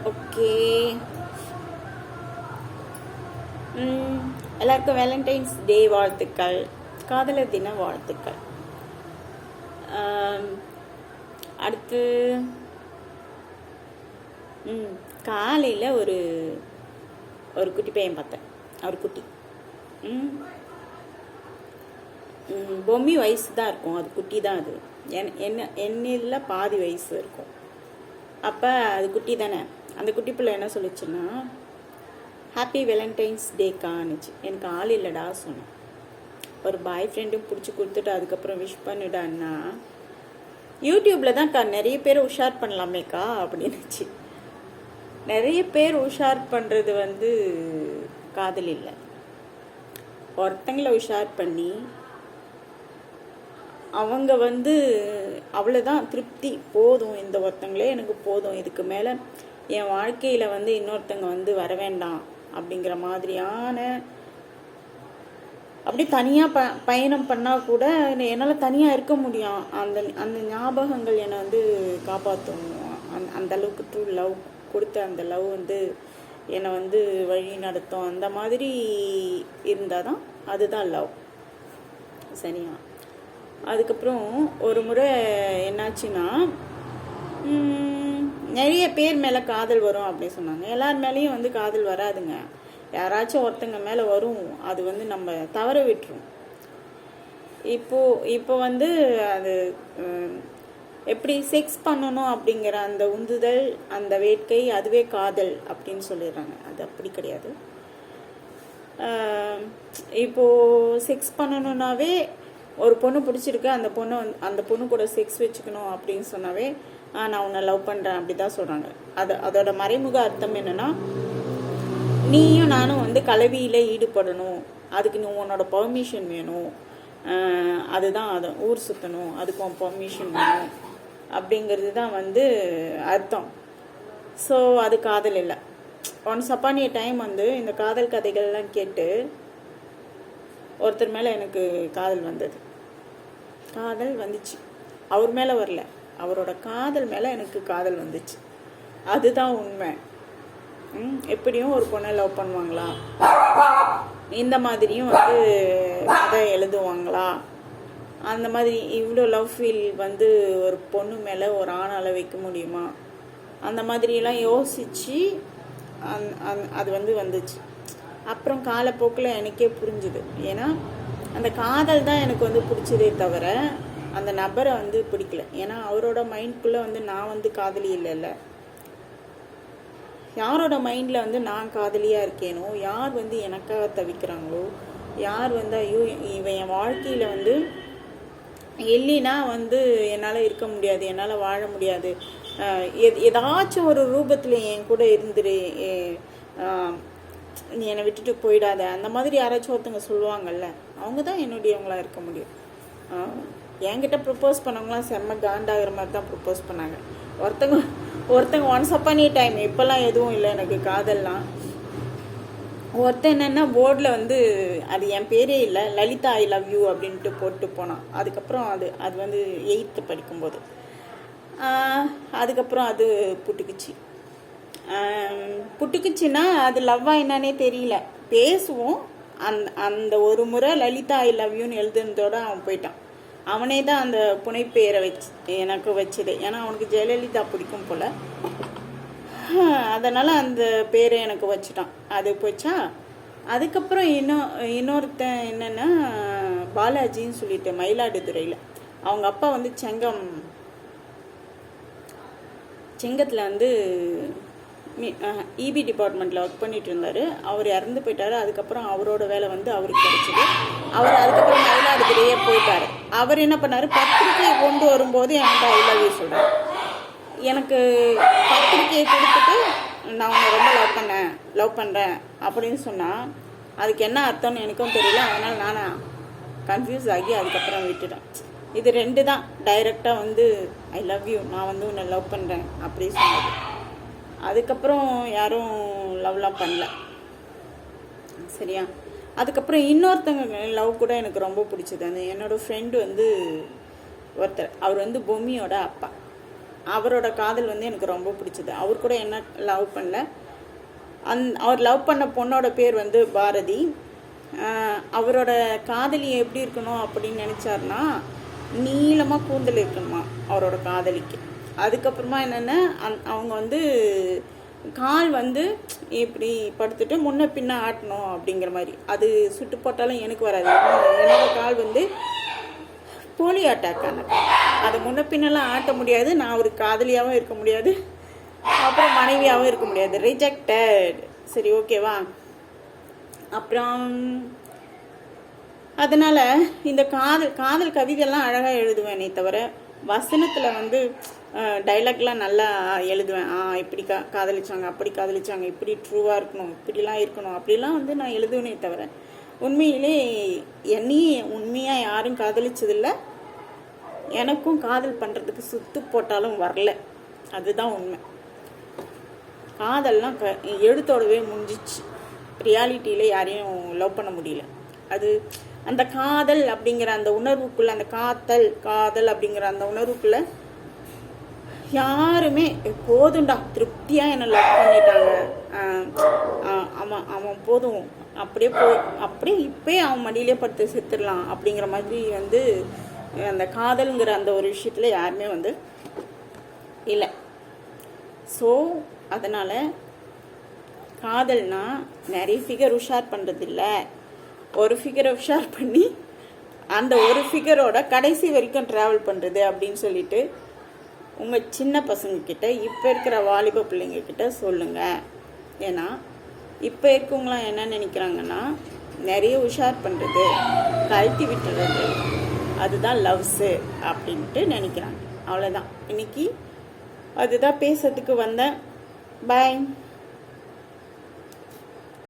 Okay. எல்லாருக்கும் Valentine's டே வாழ்த்துக்கள், காதலர் தின வாழ்த்துக்கள். அடுத்து காலையில் ஒரு ஒரு குட்டி பையன் பார்த்தேன். அவர் குட்டி பொம்மி வயசு தான் இருக்கும், அது குட்டி தான். அது என்னில் பாதி வயசு இருக்கும். அப்போ அது குட்டி தானே. அந்த குட்டி பிள்ளை என்ன சொல்லிச்சுன்னா, ஹாப்பி வேலண்டைன்ஸ் டேக்கான்னுச்சு. எனக்கு ஆள் இல்லைடா சொன்னேன். ஒரு பாய் ஃப்ரெண்டும் பிடிச்சி கொடுத்துட்டு அதுக்கப்புறம் விஷ் பண்ணிடான்னா, யூடியூப்பில் தான் நிறைய பேர் உஷார் பண்ணலாமேக்கா அப்படின்னுச்சு. நிறைய பேர் உஷார் பண்ணுறது காதல் இல்லை. ஒருத்தங்களை உஷார் பண்ணி அவங்க அவ்வளோதான், திருப்தி, போதும், இந்த ஒருத்தங்களே எனக்கு போதும், இதுக்கு மேலே என் வாழ்க்கையில் இன்னொருத்தங்க வர வேண்டாம் அப்படிங்கிற மாதிரியான, அப்படி தனியாக பயணம் பண்ணால் கூட என்னால் தனியாக இருக்க முடியும். அந்த அந்த ஞாபகங்கள் என்னை காப்பாற்றும். அந்த அளவுக்கு ட்ரூ லவ் கொடுத்த அந்த லவ் என்னை வழி நடத்தும். அந்த மாதிரி இருந்தால் தான் அதுதான் லவ். சரியா? அதுக்கப்புறம் ஒரு முறை என்னாச்சுன்னா, நிறைய பேர் மேலே காதல் வரும் அப்படின்னு சொன்னாங்க. எல்லார் மேலேயும் காதல் வராதுங்க. யாராச்சும் ஒருத்தங்க மேலே வரும். அது நம்ம தவற விட்டுரும். இப்போ அது எப்படி செக்ஸ் பண்ணணும் அப்படிங்கிற அந்த உந்துதல், அந்த வேட்கை, அதுவே காதல் அப்படின்னு சொல்லிடுறாங்க. அது அப்படி கிடையாது. இப்போது செக்ஸ் பண்ணணுன்னாவே, ஒரு பொண்ணு பிடிச்சிருக்கு, அந்த பொண்ணு கூட செக்ஸ் வச்சுக்கணும் அப்படின்னு சொன்னாவே, நான் உன்னை லவ் பண்ணுறேன் அப்படி தான் சொல்கிறாங்க. அதோட மறைமுக அர்த்தம் என்னென்னா, நீயும் நானும் கலவியில் ஈடுபடணும், அதுக்கு நீ உன்னோட பர்மிஷன் வேணும், அதுதான் அதை ஊர் சுற்றணும், அதுக்கும் பர்மிஷன் வேணும் அப்படிங்கிறது தான் அர்த்தம். ஸோ அது காதல் இல்லை. ஒன்ஸ் அப்பான் ஏ டைம் இந்த காதல் கதைகள்லாம் கேட்டு ஒருத்தர் மேலே எனக்கு காதல் வந்துச்சு. அவர் மேலே வரல, அவரோட காதல் மேலே எனக்கு காதல் வந்துச்சு. அதுதான் உண்மை. எப்படியும் ஒரு பொண்ணை லவ் பண்ணுவாங்களா, இந்த மாதிரியும் கதை எழுதுவாங்களா, அந்த மாதிரி இவ்வளோ லவ் ஃபீல் ஒரு பொண்ணு மேலே ஒரு ஆணால் வைக்க முடியுமா, அந்த மாதிரியெல்லாம் யோசித்து அது வந்துச்சு. அப்புறம் காலப்போக்கில் எனக்கே புரிஞ்சுது. ஏன்னா அந்த காதல் தான் எனக்கு பிடிச்சதே தவிர அந்த நபரை பிடிக்கல. ஏன்னா அவரோட மைண்ட்குள்ளே நான் காதலி இல்லைல்ல. யாரோட மைண்டில் நான் காதலியாக இருக்கேனோ, யார் எனக்காக தவிக்கிறாங்களோ, யார் ஐயோ இவன் என் வாழ்க்கையில் இல்லைன்னா என்னால் இருக்க முடியாது, என்னால் வாழ முடியாது, ஏதாச்சும் ஒரு ரூபத்தில் என் கூட இருந்துரு, நீ என்னை விட்டுட்டு போயிடாத, அந்த மாதிரி யாராச்சும் ஒருத்தங்க சொல்லுவாங்கல்ல, அவங்க தான் என்னுடையவங்களாக இருக்க முடியும். என்கிட்ட ப்ரப்போஸ் பண்ணவங்களாம் செம்ம காண்டாகிற மாதிரி தான் ப்ரப்போஸ் பண்ணாங்க. ஒருத்தங்க ஒன்ஸ் அப்பான் ஏ டைம், இப்போல்லாம் எதுவும் இல்லை எனக்கு காதல்லாம். ஒருத்தன் என்னென்னா போர்டில் அது என் பேரே இல்லை, லலிதா ஐ லவ் யூ அப்படின்ட்டு போட்டு போனான். அதுக்கப்புறம் அது 8th படிக்கும்போது அதுக்கப்புறம் அது புட்டுக்குச்சின்னா அது லவ்வா என்னன்னே தெரியல. பேசுவோம். அந்த ஒரு முறை லலிதா ஐ லவ் யூன்னு எழுதுனதோட அவன் போயிட்டான். அவனே தான் அந்த புனைப்பெயரை எனக்கு வச்சதே. ஏன்னா அவனுக்கு ஜெயலலிதா பிடிக்கும் போல், அதனால் அந்த பேரை எனக்கு வச்சுட்டான். அது போச்சா. அதுக்கப்புறம் இன்னொருத்தன் என்னென்னா பாலாஜின்னு சொல்லிட்டு மயிலாடுதுறையில், அவங்க அப்பா செங்கத்தில் இபி டிபார்ட்மெண்ட்டில் ஒர்க் பண்ணிட்டு இருந்தார். அவர் இறந்து போயிட்டார். அதுக்கப்புறம் அவரோட வேலை அவருக்கு கிடைச்சிது. அவர் அதுக்கப்புறம் மயிலாடுதுறையே போயிட்டார். அவர் என்ன பண்ணார், பத்திரிக்கையை கொண்டு வரும்போது எனக்கு ஐ லவ் யூ சொல்கிறார். எனக்கு பத்திரிக்கையை கொடுத்துட்டு நான் உன்னை ரொம்ப லவ் பண்ணுறேன் அப்படின்னு சொன்னால் அதுக்கு என்ன அர்த்தம்னு எனக்கும் தெரியல. அதனால் நான் கன்ஃபியூஸ் ஆகி அதுக்கப்புறம் விட்டுட்டேன். இது 2 தான் டைரெக்டாக ஐ லவ் யூ, நான் உன்னை லவ் பண்ணுறேன் அப்படி சொன்னது. அதுக்கப்புறம் யாரும் லவ்லாம் பண்ணல. சரியா? அதுக்கப்புறம் இன்னொருத்தங்க லவ் கூட எனக்கு ரொம்ப பிடிச்சது. என்னோடய ஃப்ரெண்டு ஒருத்தர், அவர் பொம்மியோட அப்பா. அவரோட காதல் வந்து எனக்கு ரொம்ப பிடிச்சது. அவர் கூட என்ன லவ் பண்ணல. அவர் லவ் பண்ண பொண்ணோட பேர் வந்து பாரதி. அவரோட காதலி எப்படி இருக்கணும் அப்படின்னு நினச்சாருன்னா, நீளமாக கூந்தல் இருக்கணுமா அவரோட காதலிக்கு. அதுக்கப்புறமா என்னென்னா அவங்க வந்து கால் வந்து இப்படி படுத்துட்டு முன்ன பின்ன ஆட்டணும் அப்படிங்கிற மாதிரி. அது சுட்டு போட்டாலும் எனக்கு வராது. என்னோட கால் வந்து போலி அட்டாக்கான, அதை முன்ன பின்னெல்லாம் ஆட்ட முடியாது. நான் ஒரு காதலியாகவும் இருக்க முடியாது, அப்புறம் மனைவியாகவும் இருக்க முடியாது. ரிஜெக்டட். சரி, ஓகேவா? அப்புறம் அதனால் இந்த காதல் கவிதையெல்லாம் அழகாக எழுதுவேனே தவிர வசனத்தில் வந்து டைலாக்லாம் நல்லா எழுதுவேன். இப்படி காதலிச்சாங்க, அப்படி காதலிச்சாங்க, இப்படி ட்ரூவாக இருக்கணும், இப்படிலாம் இருக்கணும், அப்படிலாம் வந்து நான் எழுதுவேனே தவிர உண்மையிலே என்னையும் உண்மையாக யாரும் காதலிச்சதில்லை. எனக்கும் காதல் பண்ணுறதுக்கு சுத்து போட்டாலும் வரல. அதுதான் உண்மை. காதல்லாம் எழுத்தோடவே முடிஞ்சிச்சு. ரியாலிட்டியில யாரையும் லவ் பண்ண முடியல. அது அந்த காதல் அப்படிங்கிற அந்த உணர்வுக்குள்ளே, அந்த காதல் அப்படிங்கிற அந்த உணர்வுக்குள்ளே யாருமே போதும்டா, திருப்தியாக என்னை லவ் பண்ணிட்டாங்க, அவன் போதும், அப்படியே இப்போயே அவன் மடியிலே படுத்து செத்துடலாம் அப்படிங்கிற மாதிரி வந்து அந்த காதல்ங்கிற அந்த ஒரு விஷயத்தில் யாருமே வந்து இல்லை. ஸோ அதனால் காதல்னா நிறைய ஃபிகர் உஷார் பண்ணுறதில்ல, ஒரு ஃபிகரை உஷார் பண்ணி அந்த ஒரு ஃபிகரோட கடைசி வரைக்கும் ட்ராவல் பண்ணுறது அப்படின்னு சொல்லிட்டு உங்கள் சின்ன பசங்கக்கிட்ட, இப்போ இருக்கிற வாலிப பிள்ளைங்கக்கிட்ட சொல்லுங்கள். ஏன்னா இப்போ இருக்கவங்களாம் என்ன நினைக்கிறாங்கன்னா, நிறைய உஷார் பண்ணுறது, கழட்டி விட்டுறது, அதுதான் லவ்ஸு அப்படின்ட்டு நினைக்கிறாங்க. அவ்வளோதான். இன்னைக்கு அதுதான் பேசுறதுக்கு வந்தேன். பாய்.